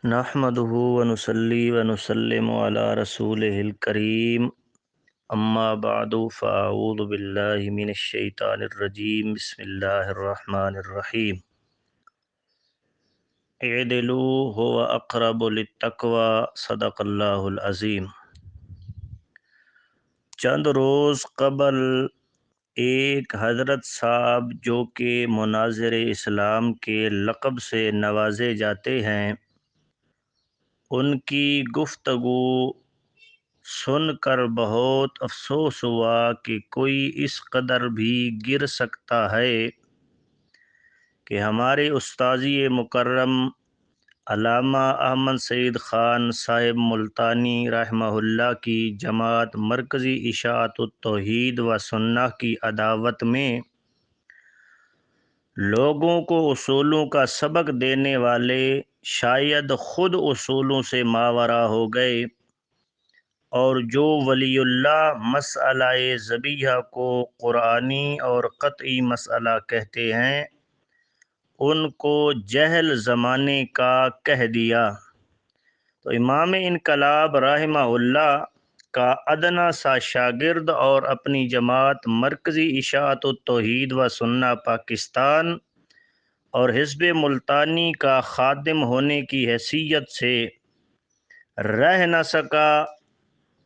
نحمده ونصلي ونسلم على رسوله الكريم اما بعد فاعوذ بالله من الشیطان الرجیم بسم اللہ الرحمن الرحیم اعدلوا هو اقرب للتقوى صدق اللہ العظیم۔ چند روز قبل ایک حضرت صاحب جو کہ مناظر اسلام کے لقب سے نوازے جاتے ہیں، ان کی گفتگو سن کر بہت افسوس ہوا کہ کوئی اس قدر بھی گر سکتا ہے کہ ہمارے استاذی مکرم علامہ احمد سعید خان صاحب ملتانی رحمہ اللہ کی جماعت مرکزی اشاعت التوحید و سنہ کی عداوت میں لوگوں کو اصولوں کا سبق دینے والے شاید خود اصولوں سے ماورا ہو گئے، اور جو ولی اللہ مسئلہ ذبیحہ کو قرآنی اور قطعی مسئلہ کہتے ہیں، ان کو جہل زمانے کا کہہ دیا۔ تو امام انقلاب رحمہ اللہ کا ادنا سا شاگرد اور اپنی جماعت مرکزی اشاعت التوحید و سنہ پاکستان اور حزب ملتانی کا خادم ہونے کی حیثیت سے رہ نہ سکا،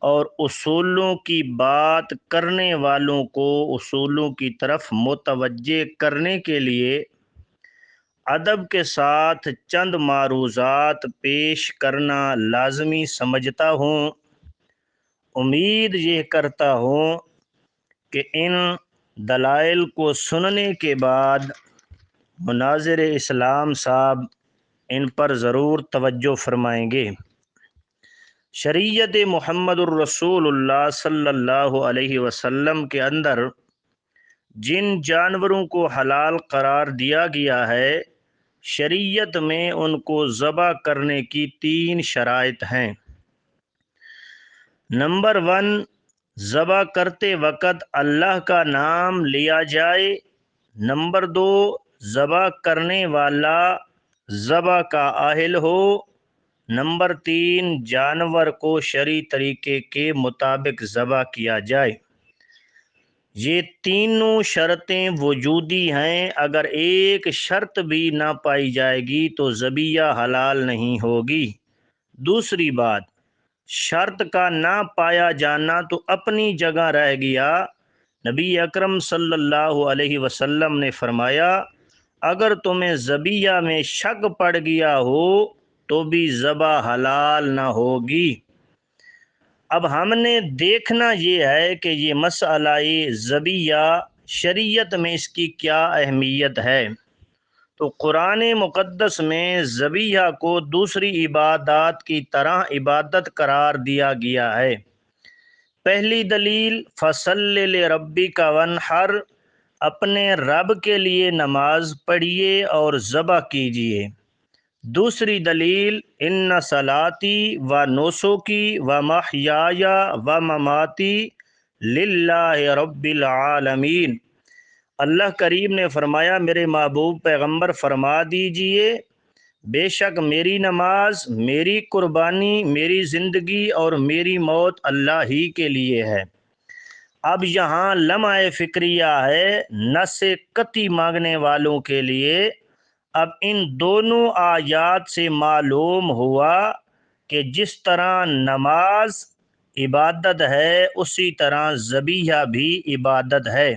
اور اصولوں کی بات کرنے والوں کو اصولوں کی طرف متوجہ کرنے کے لیے ادب کے ساتھ چند معروضات پیش کرنا لازمی سمجھتا ہوں۔ امید یہ کرتا ہوں کہ ان دلائل کو سننے کے بعد مناظر اسلام صاحب ان پر ضرور توجہ فرمائیں گے۔ شریعت محمد الرسول اللہ صلی اللہ علیہ وسلم کے اندر جن جانوروں کو حلال قرار دیا گیا ہے، شریعت میں ان کو ذبح کرنے کی 3 شرائط ہیں۔ نمبر 1، ذبح کرتے وقت اللہ کا نام لیا جائے۔ نمبر 2، ذبح کرنے والا ذبح کا اہل ہو۔ نمبر 3، جانور کو شرعی طریقے کے مطابق ذبح کیا جائے۔ یہ تینوں شرطیں وجودی ہیں، اگر ایک شرط بھی نہ پائی جائے گی تو ذبیحہ حلال نہیں ہوگی۔ دوسری بات، شرط کا نہ پایا جانا تو اپنی جگہ رہ گیا۔ نبی اکرم صلی اللہ علیہ وسلم نے فرمایا، اگر تمہیں ذبیحہ میں شک پڑ گیا ہو تو بھی ذبح حلال نہ ہوگی۔ اب ہم نے دیکھنا یہ ہے کہ یہ مسئلہ ذبیحہ شریعت میں اس کی کیا اہمیت ہے۔ تو قرآن مقدس میں ذبیحہ کو دوسری عبادات کی طرح عبادت قرار دیا گیا ہے۔ پہلی دلیل، فَصَلِّ لِرَبِّكَ وَانْحَرْ، اپنے رب کے لیے نماز پڑھیے اور ذبح کیجیے۔ دوسری دلیل، ان صلاتی و نسکی و محیای و مماتی للہ رب العالمین۔ اللہ کریم نے فرمایا، میرے محبوب پیغمبر فرما دیجئے، بے شک میری نماز، میری قربانی، میری زندگی اور میری موت اللہ ہی کے لیے ہے۔ اب یہاں لمحہ فکریہ ہے نص قطعی مانگنے والوں کے لیے۔ اب ان دونوں آیات سے معلوم ہوا کہ جس طرح نماز عبادت ہے، اسی طرح ذبیحہ بھی عبادت ہے۔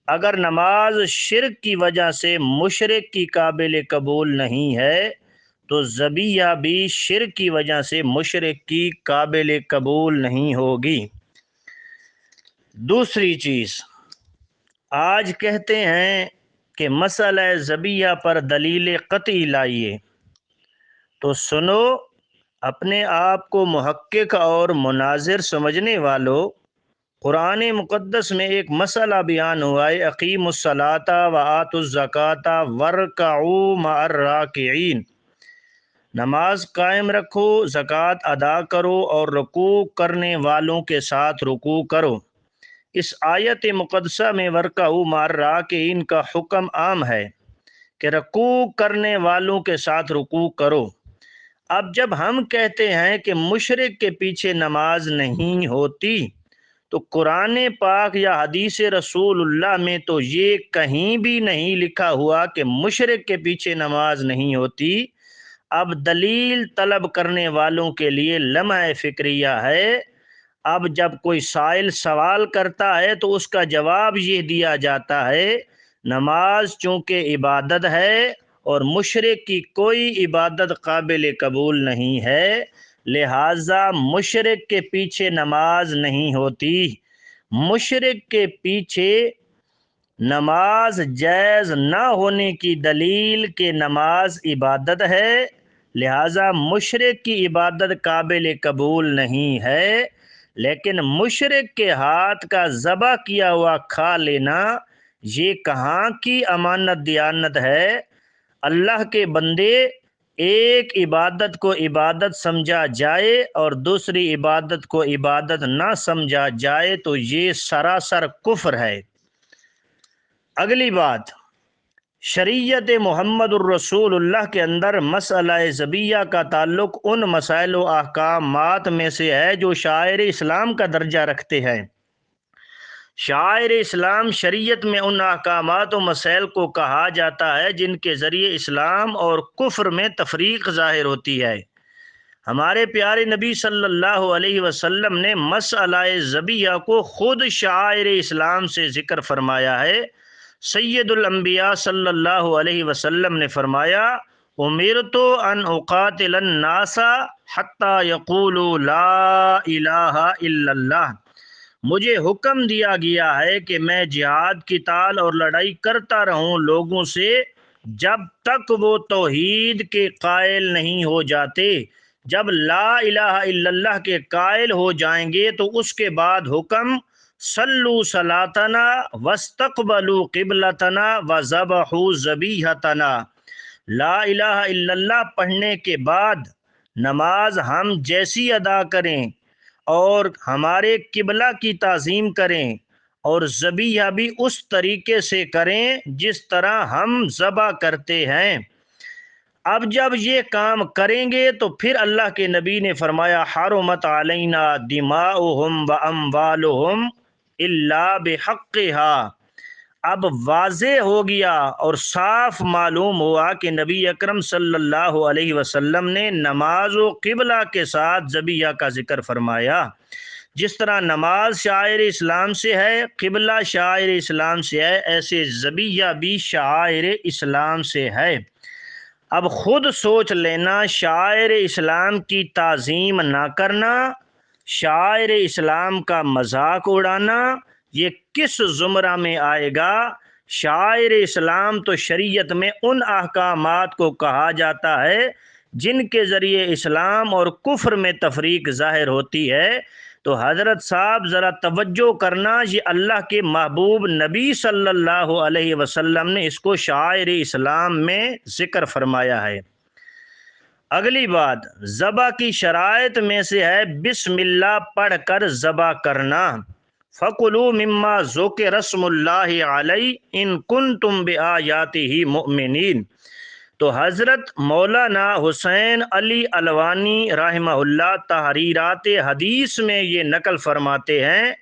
اگر نماز شرک کی وجہ سے مشرک کی قابل قبول نہیں ہے تو ذبیحہ بھی شرک کی وجہ سے مشرک کی قابل قبول نہیں ہوگی۔ دوسری چیز، آج کہتے ہیں کہ مسئلہ ذبیحہ پر دلیل قطعی لائیے، تو سنو، اپنے آپ کو محقق اور مناظر سمجھنے والو، قرآن مقدس میں ایک مسئلہ بیان ہوا ہے، اقیموا الصلاۃ وآتوا الزکوٰۃ وارکعوا مع الراکعین، نماز قائم رکھو، زکوٰۃ ادا کرو اور رکوع کرنے والوں کے ساتھ رکوع کرو۔ اس آیت مقدسہ میں وارکعوا مع الراکعین کا حکم عام ہے کہ رکوع کرنے والوں کے ساتھ رکوع کرو۔ اب جب ہم کہتے ہیں کہ مشرک کے پیچھے نماز نہیں ہوتی، تو قرآن پاک یا حدیث رسول اللہ میں تو یہ کہیں بھی نہیں لکھا ہوا کہ مشرک کے پیچھے نماز نہیں ہوتی۔ اب دلیل طلب کرنے والوں کے لیے لمحہ فکریہ ہے۔ اب جب کوئی سائل سوال کرتا ہے تو اس کا جواب یہ دیا جاتا ہے، نماز چونکہ عبادت ہے اور مشرک کی کوئی عبادت قابل قبول نہیں ہے، لہٰذا مشرک کے پیچھے نماز نہیں ہوتی۔ مشرک کے پیچھے نماز جائز نہ ہونے کی دلیل کہ نماز عبادت ہے، لہٰذا مشرک کی عبادت قابل قبول نہیں ہے۔ لیکن مشرک کے ہاتھ کا ذبح کیا ہوا کھا لینا یہ کہاں کی امانت دیانت ہے؟ اللہ کے بندے، ایک عبادت کو عبادت سمجھا جائے اور دوسری عبادت کو عبادت نہ سمجھا جائے تو یہ سراسر کفر ہے۔ اگلی بات، شریعت محمد الرسول اللہ کے اندر مسئلہ ذبیحہ کا تعلق ان مسائل و احکامات میں سے ہے جو شعائر اسلام کا درجہ رکھتے ہیں۔ شعائر اسلام شریعت میں ان احکامات و مسائل کو کہا جاتا ہے جن کے ذریعے اسلام اور کفر میں تفریق ظاہر ہوتی ہے۔ ہمارے پیارے نبی صلی اللہ علیہ وسلم نے مسئلہ ذبیحہ کو خود شعائر اسلام سے ذکر فرمایا ہے۔ سید الانبیاء صلی اللہ علیہ وسلم نے فرمایا، امرت ان اقاتل الناس حتی یقولوا لا الہ الا اللہ، مجھے حکم دیا گیا ہے کہ میں جہاد قتال اور لڑائی کرتا رہوں لوگوں سے جب تک وہ توحید کے قائل نہیں ہو جاتے۔ جب لا الہ الا اللہ کے قائل ہو جائیں گے تو اس کے بعد حکم صلوا صلاتنا واستقبلوا قبلتنا وذبحوا ذبیحتنا، لا الہ الا اللہ پڑھنے کے بعد نماز ہم جیسی ادا کریں اور ہمارے قبلہ کی تعظیم کریں اور ذبیحہ بھی اس طریقے سے کریں جس طرح ہم ذبح کرتے ہیں۔ اب جب یہ کام کریں گے تو پھر اللہ کے نبی نے فرمایا، حرمت علینا دماؤہم و اموالہم الا بحقہا۔ اب واضح ہو گیا اور صاف معلوم ہوا کہ نبی اکرم صلی اللہ علیہ وسلم نے نماز و قبلہ کے ساتھ ذبیحہ کا ذکر فرمایا۔ جس طرح نماز شعائر اسلام سے ہے، قبلہ شعائر اسلام سے ہے، ایسے ذبیحہ بھی شعائر اسلام سے ہے۔ اب خود سوچ لینا، شاعر اسلام کی تعظیم نہ کرنا، شاعر اسلام کا مذاق اڑانا، یہ کس زمرہ میں آئے گا؟ شاعر اسلام تو شریعت میں ان احکامات کو کہا جاتا ہے جن کے ذریعے اسلام اور کفر میں تفریق ظاہر ہوتی ہے۔ تو حضرت صاحب ذرا توجہ کرنا، یہ اللہ کے محبوب نبی صلی اللہ علیہ وسلم نے اس کو شعائر اسلام میں ذکر فرمایا ہے۔ اگلی بات، ذبح کی شرائط میں سے ہے بسم اللہ پڑھ کر ذبح کرنا۔ فَكُلُوا مِمَّا ذُكِرَ اسْمُ اللَّهِ عَلَيْهِ إِن كُنتُم بِآيَاتِهِ مُؤْمِنِينَ۔ تو حضرت مولانا حسین علی الوانی رحمہ اللہ تحریرات حدیث میں یہ نقل فرماتے ہیں،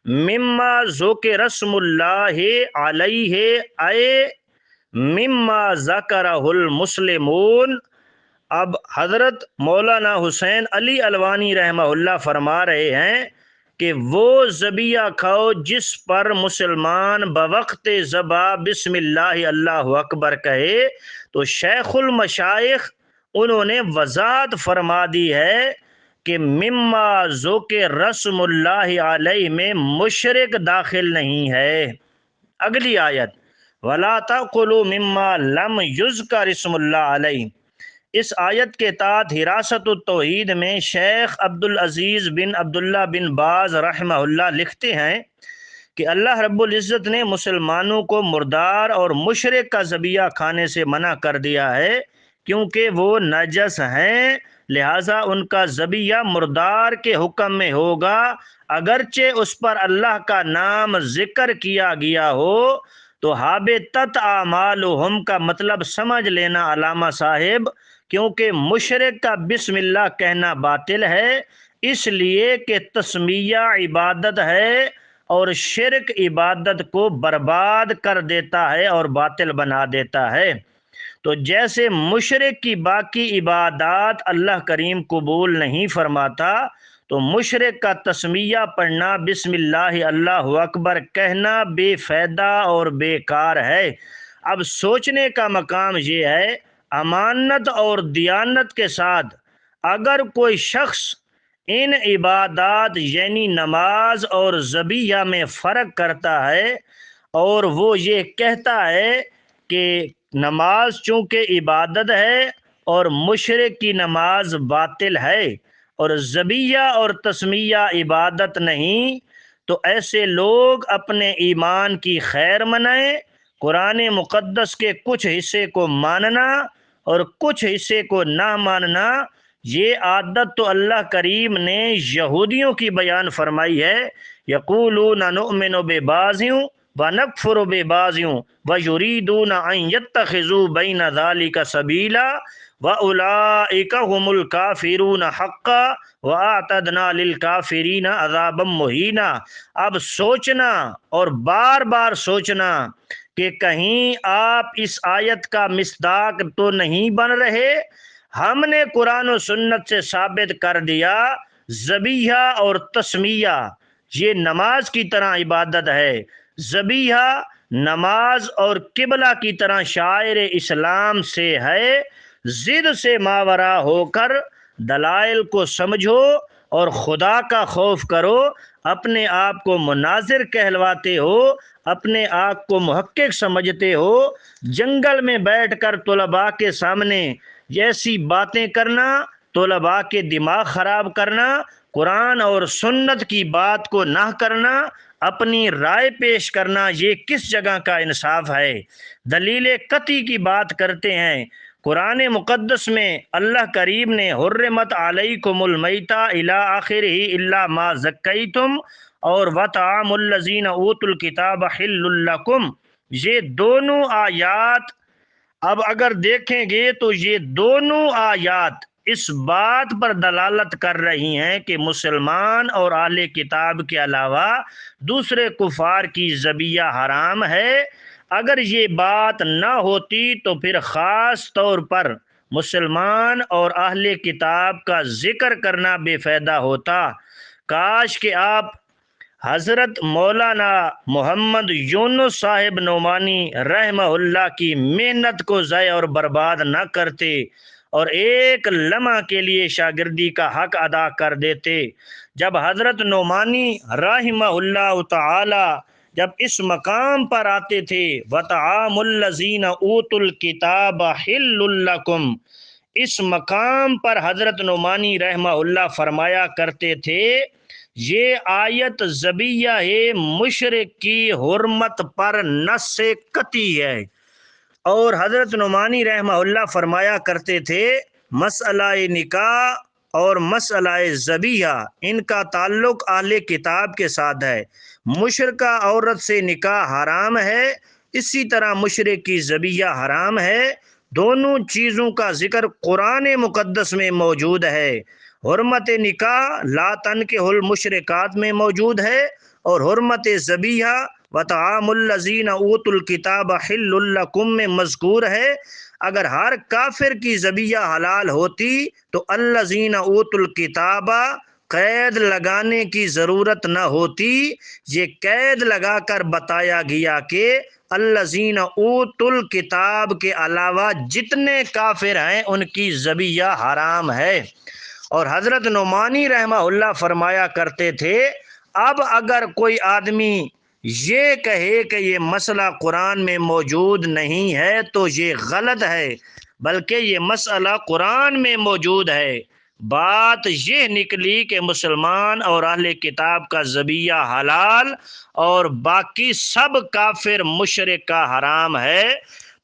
مما ذکر اسم اللہ علیہ اے مما ذکرہ المسلمون۔ اب حضرت مولانا حسین علی الوانی رحمہ اللہ فرما رہے ہیں کہ وہ ذبیحہ کھاؤ جس پر مسلمان بوقت ذبح بسم اللہ اللہ اکبر کہے۔ تو شیخ المشائخ انہوں نے وضاحت فرما دی ہے کہ مما ذکر رسم اللہ علیہ میں مشرک داخل نہیں ہے۔ اگلی آیت، وَلَا تَأْكُلُوا مِمَّا لَمْ يُذْكَرِ اسْمُ اللَّهِ عَلَيْهِ۔ اس آیت کے تحت حراست التوحید میں شیخ عبدالعزیز بن عبداللہ بن باز رحمہ اللہ لکھتے ہیں کہ اللہ رب العزت نے مسلمانوں کو مردار اور مشرک کا ذبیحہ کھانے سے منع کر دیا ہے کیونکہ وہ نجس ہیں، لہٰذا ان کا ذبیحہ مردار کے حکم میں ہوگا، اگرچہ اس پر اللہ کا نام ذکر کیا گیا ہو۔ تو حابطت اعمالہم کا مطلب سمجھ لینا علامہ صاحب کیونکہ مشرک کا بسم اللہ کہنا باطل ہے، اس لیے کہ تسمیہ عبادت ہے اور شرک عبادت کو برباد کر دیتا ہے اور باطل بنا دیتا ہے۔ تو جیسے مشرک کی باقی عبادات اللہ کریم قبول نہیں فرماتا، تو مشرک کا تسمیہ پڑھنا، بسم اللہ اللہ اکبر کہنا بے فائدہ اور بیکار ہے۔ اب سوچنے کا مقام یہ ہے، امانت اور دیانت کے ساتھ اگر کوئی شخص ان عبادات یعنی نماز اور ذبیحہ میں فرق کرتا ہے اور وہ یہ کہتا ہے کہ نماز چونکہ عبادت ہے اور مشرک کی نماز باطل ہے اور ذبیحہ اور تسمیہ عبادت نہیں، تو ایسے لوگ اپنے ایمان کی خیر منائیں۔ قرآن مقدس کے کچھ حصے کو ماننا اور کچھ حصے کو نہ ماننا، یہ عادت تو اللہ کریم نے یہودیوں کی بیان فرمائی ہے۔ یقولون نؤمن ببعض ونکفر ببعض ویریدون ان یتخذوا بین ذلک سبیلا واولئک هم الکافرون حقا واعتدنا للکافرین عذابا مہینا۔ اب سوچنا اور بار بار سوچنا کہ کہیں آپ اس آیت کا مصداق تو نہیں بن رہے۔ ہم نے قرآن و سنت سے ثابت کر دیا ذبیحہ اور تسمیہ یہ نماز کی طرح عبادت ہے، ذبیحہ نماز اور قبلہ کی طرح شاعر اسلام سے ہے۔ ضد سے ماورا ہو کر دلائل کو سمجھو اور خدا کا خوف کرو۔ اپنے آپ کو مناظر کہلواتے ہو، اپنے آپ کو محقق سمجھتے ہو، جنگل میں بیٹھ کر طلباء کے سامنے ایسی باتیں کرنا، طلباء کے دماغ خراب کرنا، قرآن اور سنت کی بات کو نہ کرنا، اپنی رائے پیش کرنا، یہ کس جگہ کا انصاف ہے؟ دلیل قطعی کی بات کرتے ہیں۔ قرآن مقدس میں اللہ کریم نے حرمت علیکم المیتہ الی آخرہ الا ما ذکیتم اور وطعام الذین اوتوا الکتاب حل لکم، یہ دونوں آیات اب اگر دیکھیں گے تو یہ دونوں آیات اس بات پر دلالت کر رہی ہیں کہ مسلمان اور اہل کتاب کے علاوہ دوسرے کفار کی ذبیحہ حرام ہے۔ اگر یہ بات نہ ہوتی تو پھر خاص طور پر مسلمان اور اہل کتاب کا ذکر کرنا بے فائدہ ہوتا۔ کاش کہ آپ حضرت مولانا محمد یونس صاحب نعمانی رحمہ اللہ کی محنت کو ضائع اور برباد نہ کرتے اور ایک لمحہ کے لیے شاگردی کا حق ادا کر دیتے۔ جب حضرت نعمانی رحمہ اللہ تعالی جب اس مقام پر آتے تھے وَطَعَامُ الَّذِينَ أُوتُوا الْكِتَابَ حِلٌّ لَكُمْ، اس مقام پر حضرت نعمانی رحمہ اللہ فرمایا کرتے تھے یہ آیت ذبیحہ مشرک کی حرمت پر نص قطعی ہے۔ اور حضرت نعمانی رحمہ اللہ فرمایا کرتے تھے مسئلہ نکاح اور مسئلہ ذبیحہ ان کا تعلق اہل کتاب کے ساتھ ہے۔ مشرکہ عورت سے نکاح حرام ہے، اسی طرح مشرک کی ذبیحہ حرام ہے۔ دونوں چیزوں کا ذکر قرآن مقدس میں موجود ہے۔ حرمت نکاح لا تنکحوا المشرکات میں موجود ہے اور حرمت ذبیحہ وطعام الذین اوتوا الکتاب حل لکم میں مذکور ہے۔ اگر ہر کافر کی ذبیحہ حلال ہوتی تو الذین اوتوا الکتاب قید لگانے کی ضرورت نہ ہوتی۔ یہ قید لگا کر بتایا گیا کہ الذین اوتوا الکتاب کے علاوہ جتنے کافر ہیں ان کی ذبیحہ حرام ہے۔ اور حضرت نعمانی رحمہ اللہ فرمایا کرتے تھے اب اگر کوئی آدمی یہ کہے کہ یہ مسئلہ قرآن میں موجود نہیں ہے تو یہ غلط ہے، بلکہ یہ مسئلہ قرآن میں موجود ہے۔ بات یہ نکلی کہ مسلمان اور اہل کتاب کا ذبیحہ حلال اور باقی سب کافر مشرک کا حرام ہے۔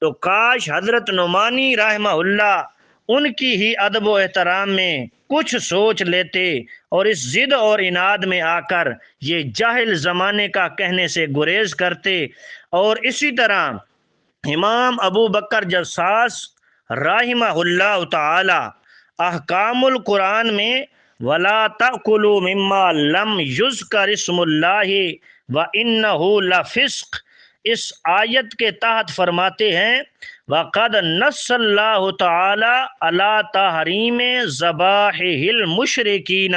تو کاش حضرت نعمانی رحمہ اللہ ان کی ہی ادب و احترام میں کچھ سوچ لیتے اور اس ضد اور اناد میں آ کر یہ جاہل زمانے کا کہنے سے گریز کرتے۔ اور اسی طرح امام ابو بکر جساس رحمہ اللہ تعالی احکام القرآن میں ولا تأکلوا مما لم یذکر اسم اللہ وانہ لفسق اس آیت کے تحت فرماتے ہیں وقد نص اللہ تعالی علی تحریم ذبائح المشرکین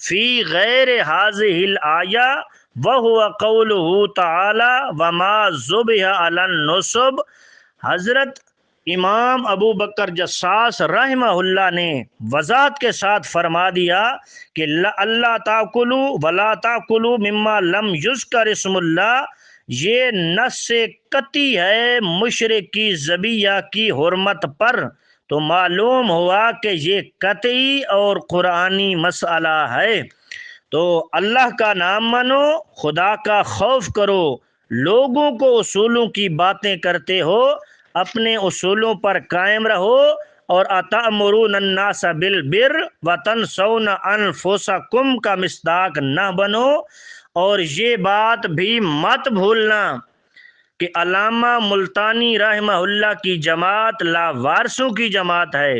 فی غیر هذه الآیہ وهو قوله تعالی وما ذبح علی النصب۔ حضرت امام ابو بکر جساس رحمہ اللہ نے وضاحت کے ساتھ فرما دیا کہ اللہ تاکلوا ولا تاکلوا مما لم یذکر اسم اللہ، یہ نص قطعی ہے مشرک کی ذبیحہ کی حرمت پر، تو معلوم ہوا کہ یہ قطعی اور قرآنی مسئلہ ہے۔ تو اللہ کا نام منو، خدا کا خوف کرو، لوگوں کو اصولوں کی باتیں کرتے ہو، اپنے اصولوں پر قائم رہو، اور اتأمرون الناس بالبر وتنسون انفسکم کا مصداق نہ بنو۔ اور یہ بات بھی مت بھولنا کہ علامہ ملتانی رحمہ اللہ کی جماعت لاوارثوں کی جماعت ہے۔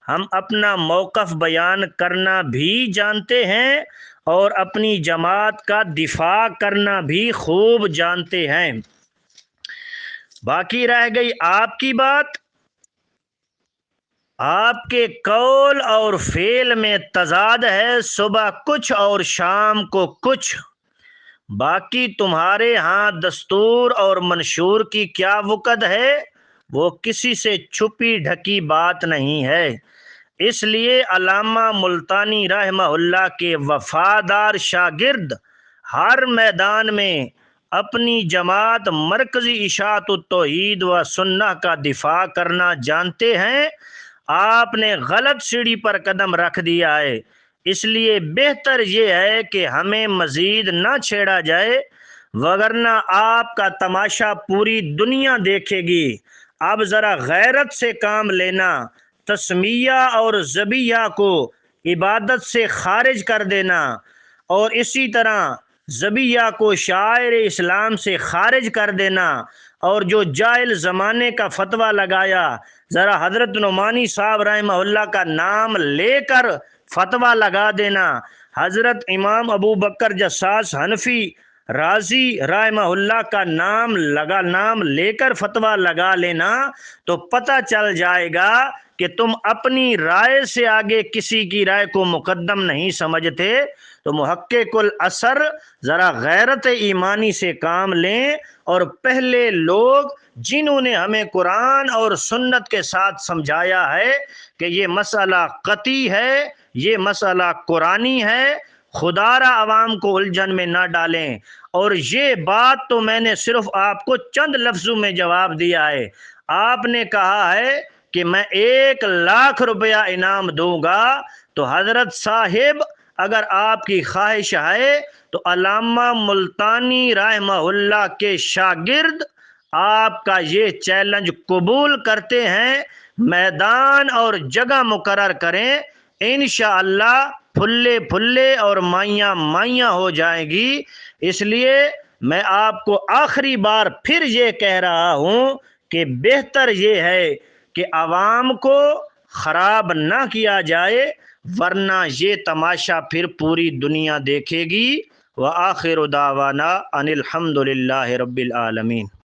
ہم اپنا موقف بیان کرنا بھی جانتے ہیں اور اپنی جماعت کا دفاع کرنا بھی خوب جانتے ہیں۔ باقی رہ گئی آپ کی بات، آپ کے قول اور فعل میں تضاد ہے، صبح کچھ اور شام کو کچھ۔ باقی تمہارے ہاں دستور اور منشور کی کیا وقت ہے، وہ کسی سے چھپی ڈھکی بات نہیں ہے۔ اس لیے علامہ ملتانی رحمہ اللہ کے وفادار شاگرد ہر میدان میں اپنی جماعت مرکزی اشاعت التوحید و سنہ کا دفاع کرنا جانتے ہیں۔ آپ نے غلط سیڑھی پر قدم رکھ دیا ہے، اس لیے بہتر یہ ہے کہ ہمیں مزید نہ چھیڑا جائے، وگرنہ آپ کا تماشا پوری دنیا دیکھے گی۔ اب ذرا غیرت سے کام لینا، تسمیہ اور ذبیحہ کو عبادت سے خارج کر دینا، اور اسی طرح ذبیحہ کو شعائر اسلام سے خارج کر دینا، اور جو جاہل زمانے کا فتویٰ لگایا، ذرا حضرت نعمانی صاحب رحمہ اللہ کا نام لے کر فتویٰ لگا دینا، حضرت امام ابو بکر جساس حنفی رازی رحمہ اللہ کا نام لے کر فتویٰ لگا لینا، تو پتہ چل جائے گا کہ تم اپنی رائے سے آگے کسی کی رائے کو مقدم نہیں سمجھتے۔ تو محقق الاثر ذرا غیرت ایمانی سے کام لیں، اور پہلے لوگ جنہوں نے ہمیں قرآن اور سنت کے ساتھ سمجھایا ہے کہ یہ مسئلہ قطعی ہے، یہ مسئلہ قرآنی ہے، خدا را عوام کو الجھن میں نہ ڈالیں۔ اور یہ بات تو میں نے صرف آپ کو چند لفظوں میں جواب دیا ہے۔ آپ نے کہا ہے کہ میں 1,00,000 روپیہ انعام دوں گا، تو حضرت صاحب اگر آپ کی خواہش ہے تو علامہ ملتانی رحمہ اللہ کے شاگرد آپ کا یہ چیلنج قبول کرتے ہیں، میدان اور جگہ مقرر کریں، انشاءاللہ پھلے پھلے اور مائیاں مائیاں ہو جائیں گی۔ اس لیے میں آپ کو آخری بار پھر یہ کہہ رہا ہوں کہ بہتر یہ ہے کہ عوام کو خراب نہ کیا جائے، ورنہ یہ تماشا پھر پوری دنیا دیکھے گی۔ وآخر دعوانا ان الحمد للہ رب العالمین۔